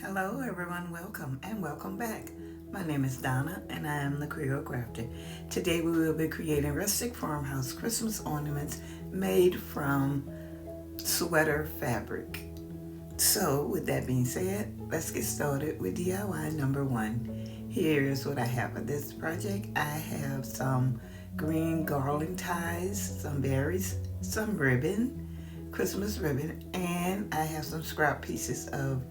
Hello, everyone. Welcome and welcome back. My name is Donna, and I am the Creole Crafter. Today, we will be creating Rustic Farmhouse Christmas ornaments made from sweater fabric. So, with that being said, let's get started with DIY number one. Here's what I have for this project. I have some green garland ties, some berries, some ribbon, Christmas ribbon, and I have some scrap pieces of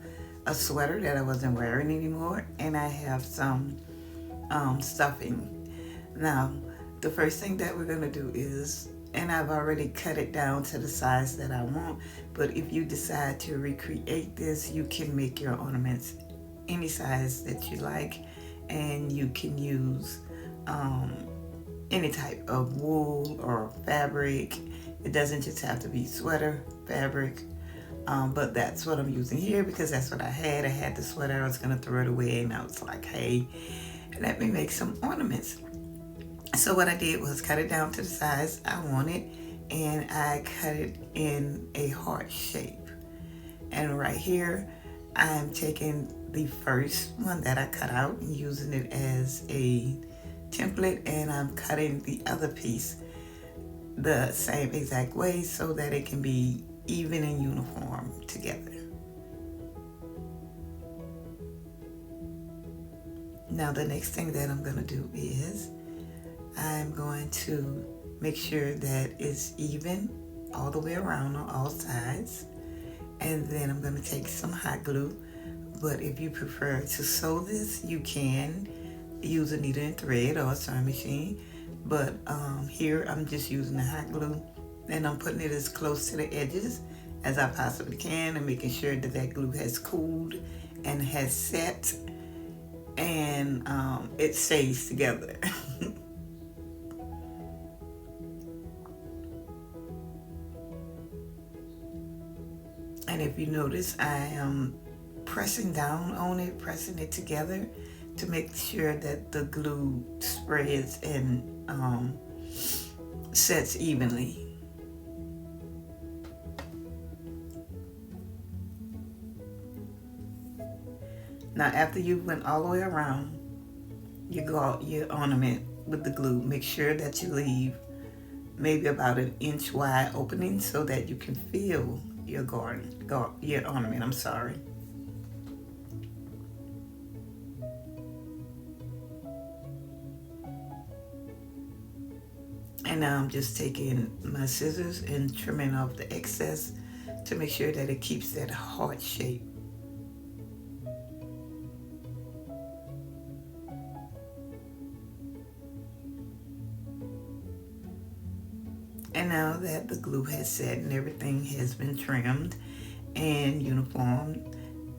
a sweater that I wasn't wearing anymore, and I have some stuffing. Now, the first thing that we're going to do is, and I've already cut it down to the size that I want, but if you decide to recreate this, you can make your ornaments any size that you like, and you can use um, any type of wool or fabric. It doesn't just have to be sweater fabric. But that's what I'm using here because that's what I had. I had the sweater. I was going to throw it away, and I was like, hey, let me make some ornaments. So what I did was cut it down to the size I wanted, and I cut it in a heart shape. And right here, I'm taking the first one that I cut out and using it as a template, and I'm cutting the other piece the same exact way so that it can be even and uniform together. Now the next thing that I'm going to do is I'm going to make sure that it's even all the way around on all sides, and then I'm going to take some hot glue. But if you prefer to sew this, you can use a needle and thread or a sewing machine. But here I'm just using the hot glue, and I'm putting it as close to the edges as I possibly can and making sure that that glue has cooled and has set, and it stays together. And if you notice, I am pressing down on it, pressing it together to make sure that the glue spreads and sets evenly. Now, after you went all the way around your ornament with the glue, make sure that you leave maybe about an inch wide opening so that you can feel your ornament. I'm sorry. And now I'm just taking my scissors and trimming off the excess to make sure that it keeps that heart shape. And now that the glue has set and everything has been trimmed and uniformed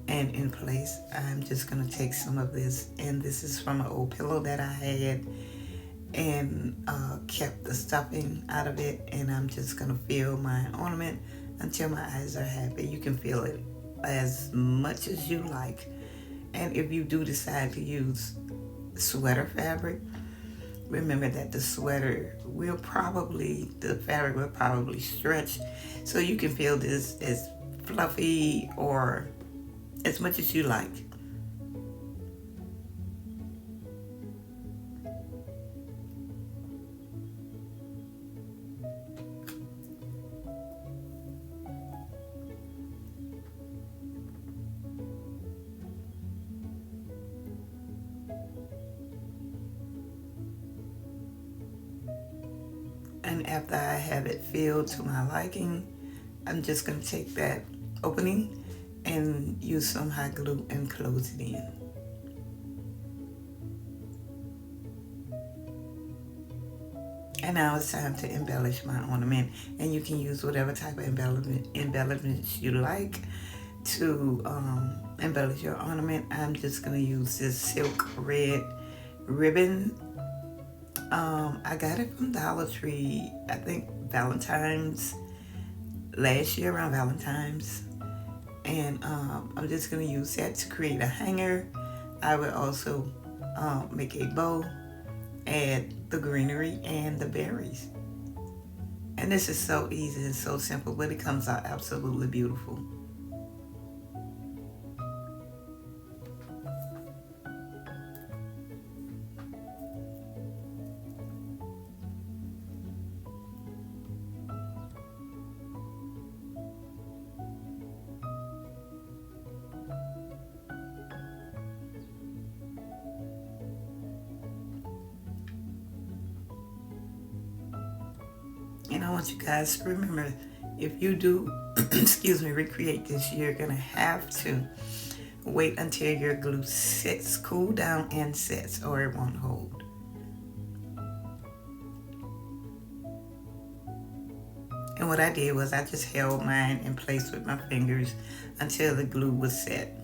and in place, I'm just going to take some of this, and this is from an old pillow that I had, and kept the stuffing out of it, and I'm just going to fill my ornament until my eyes are happy. You can fill it as much as you like, and if you do decide to use sweater fabric, remember that the fabric will probably stretch, so you can feel this as fluffy or as much as you like. And after I have it filled to my liking, I'm just going to take that opening and use some hot glue and close it in. And now it's time to embellish my ornament, and you can use whatever type of embellishments you like to embellish your ornament. I'm just going to use this silk red ribbon. I got it from Dollar Tree, I think Valentine's, last year around Valentine's. And I'm just going to use that to create a hanger. I will also make a bow, add the greenery and the berries. And this is so easy and so simple, but it comes out absolutely beautiful. want you guys to remember, if you do, excuse me, recreate this, you're going to have to wait until your glue sets, cool down and sets, or it won't hold. And what I did was I just held mine in place with my fingers until the glue was set.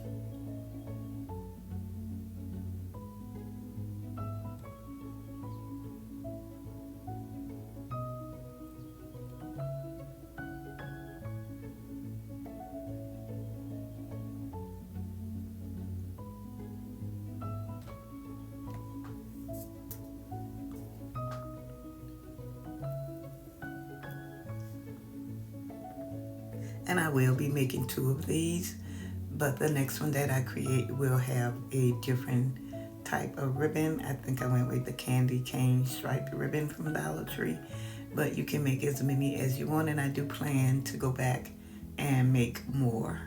And I will be making 2 of these, but the next one that I create will have a different type of ribbon. I think I went with the candy cane striped ribbon from Dollar Tree, but you can make as many as you want, and I do plan to go back and make more.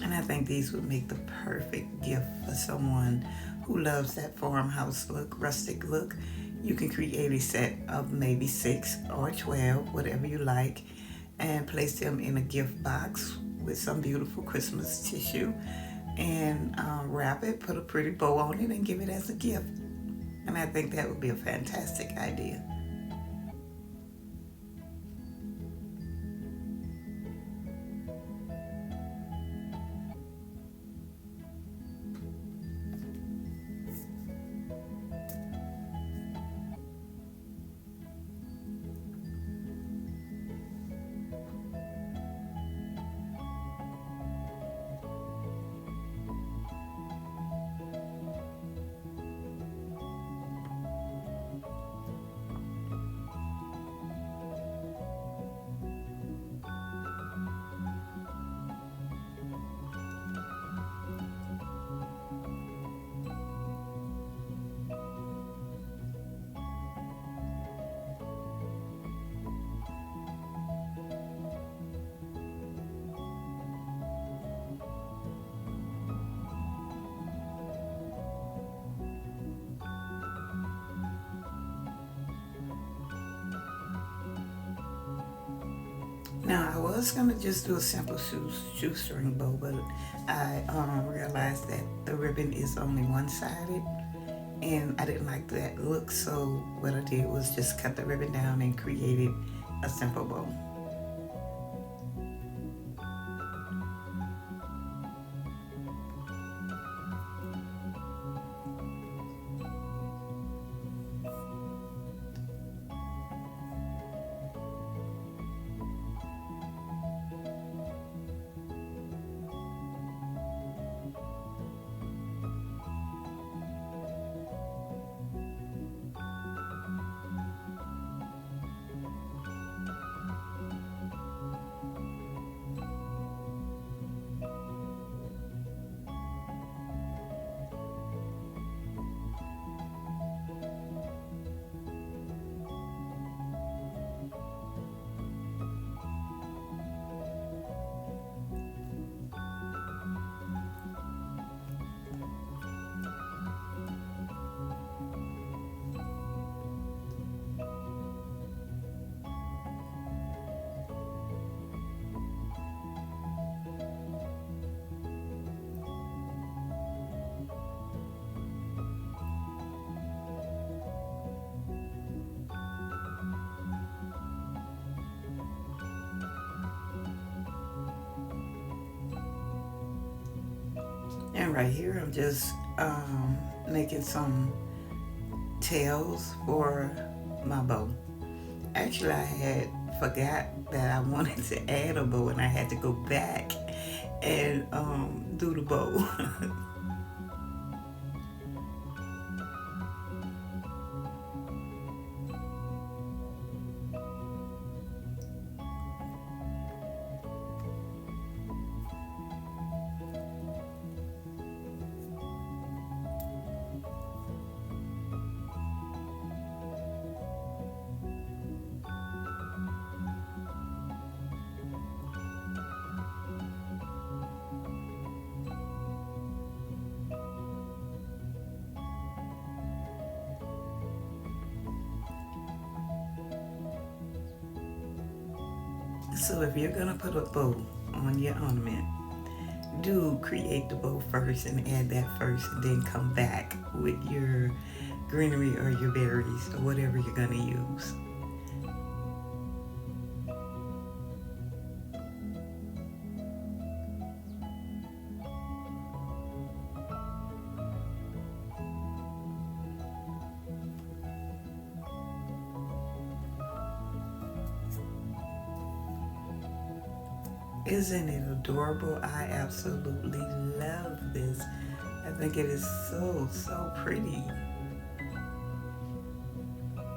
And I think these would make the perfect gift for someone who loves that farmhouse look, rustic look. You can create a set of maybe 6 or 12, whatever you like, and place them in a gift box with some beautiful Christmas tissue, and wrap it, put a pretty bow on it, and give it as a gift. And I think that would be a fantastic idea. Now, I was going to just do a simple shoestring bow, but I realized that the ribbon is only one-sided, and I didn't like that look, so what I did was just cut the ribbon down and created a simple bow. And right here, I'm just making some tails for my bow. Actually, I had forgot that I wanted to add a bow, and I had to go back and do the bow. So if you're gonna put a bow on your ornament, do create the bow first and add that first, and then come back with your greenery or your berries or whatever you're gonna use. Isn't it adorable? I absolutely love this. I think it is so pretty.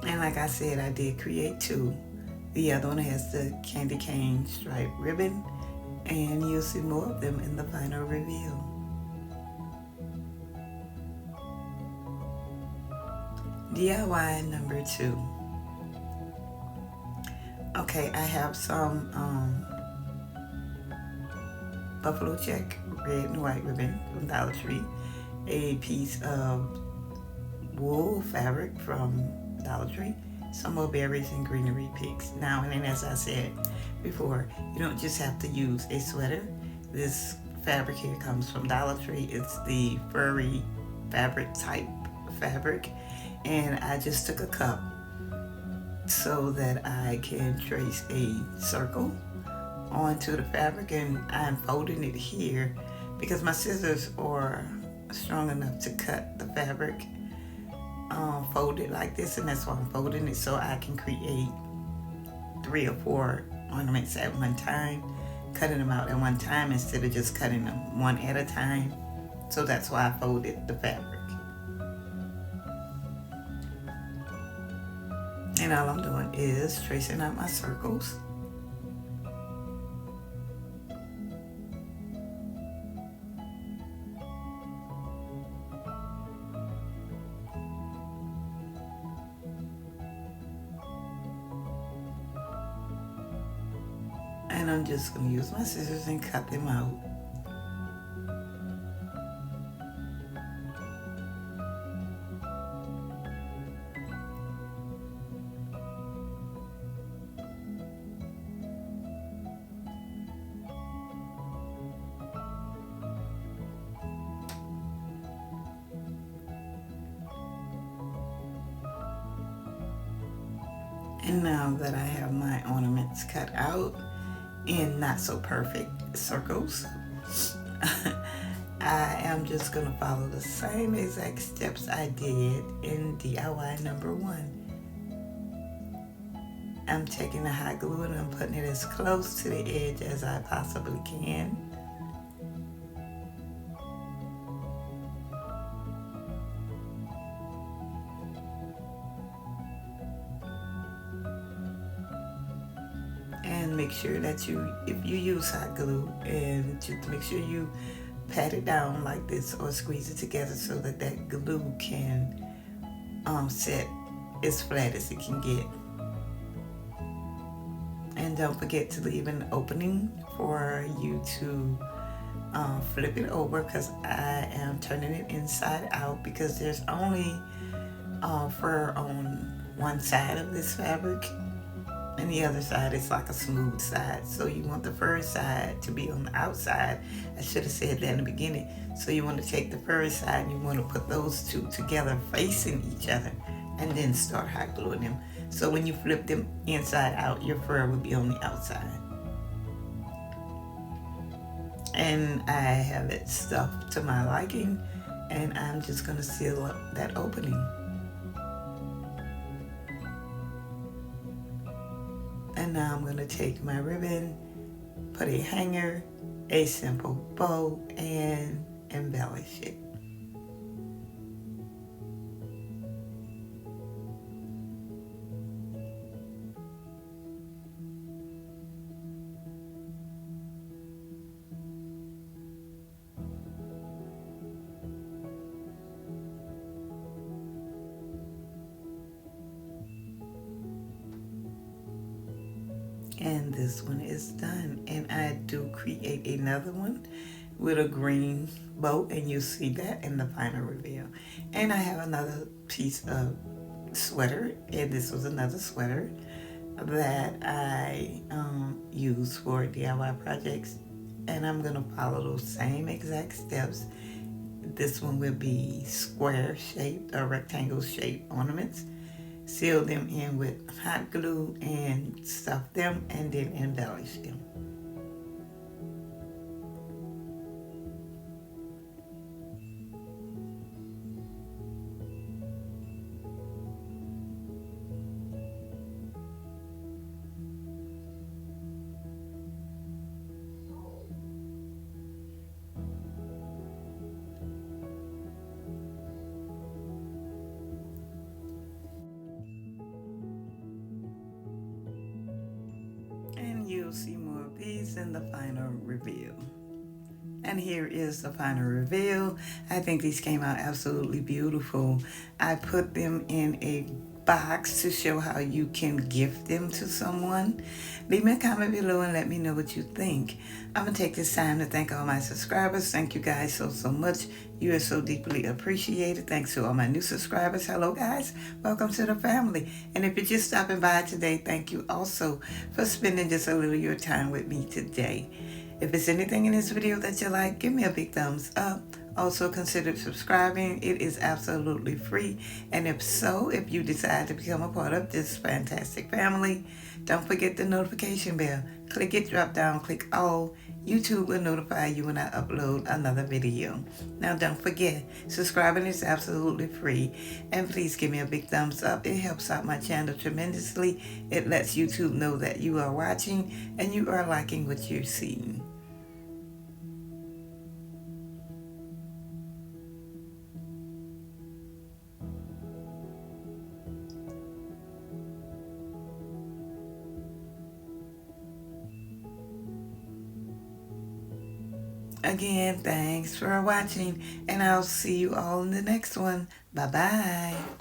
And like I said, I did create two. The other one has the candy cane stripe ribbon, and you'll see more of them in the final reveal. DIY number 2. Okay, I have some buffalo check red and white ribbon from Dollar Tree, a piece of wool fabric from Dollar Tree, some more berries and greenery picks. Now, and then as I said before, you don't just have to use a sweater. This fabric here comes from Dollar Tree. It's the furry fabric type fabric, and I just took a cup so that I can trace a circle onto the fabric, and I'm folding it here because my scissors are strong enough to cut the fabric folded like this, and that's why I'm folding it, so I can create 3 or 4 ornaments at one time, cutting them out at one time instead of just cutting them one at a time. So that's why I folded the fabric. And all I'm doing is tracing out my circles. And I'm just going to use my scissors and cut them out. And now that I have my ornaments cut out in not so perfect circles, I am just going to follow the same exact steps I did in DIY number 1. I'm taking the hot glue and I'm putting it as close to the edge as I possibly can. And make sure that if you use hot glue, and just make sure you pat it down like this or squeeze it together so that that glue can set as flat as it can get. And don't forget to leave an opening for you to flip it over, because I am turning it inside out because there's only fur on one side of this fabric, and the other side is like a smooth side. So you want the fur side to be on the outside. I should have said that in the beginning. So you want to take the fur side and you want to put those two together facing each other, and then start hot gluing them. So when you flip them inside out, your fur will be on the outside. And I have it stuffed to my liking, and I'm just going to seal up that opening. And now I'm going to take my ribbon, put a hanger, a simple bow, and embellish it. And this one is done, and I do create another one with a green bow, and you'll see that in the final reveal. And I have another piece of sweater, and this was another sweater that I use for DIY projects, and I'm going to follow those same exact steps. This one will be square shaped or rectangle shaped ornaments. Seal them in with hot glue and stuff them and then embellish them. And you'll see more of these in the final reveal. And here is the final reveal. I think these came out absolutely beautiful. I put them in a box to show how you can gift them to someone. Leave me a comment below and let me know what you think. I'm going to take this time to thank all my subscribers. Thank you guys so much. You are so deeply appreciated. Thanks to all my new subscribers. Hello guys. Welcome to the family. And if you're just stopping by today, thank you also for spending just a little of your time with me today. If there's anything in this video that you like, give me a big thumbs up. Also consider subscribing. It is absolutely free. And if so, if you decide to become a part of this fantastic family, don't forget the notification bell. Click it, drop down, click all. YouTube will notify you when I upload another video. Now don't forget, subscribing is absolutely free. And please give me a big thumbs up. It helps out my channel tremendously. It lets YouTube know that you are watching and you are liking what you're seeing. Again, thanks for watching, and I'll see you all in the next one. Bye-bye.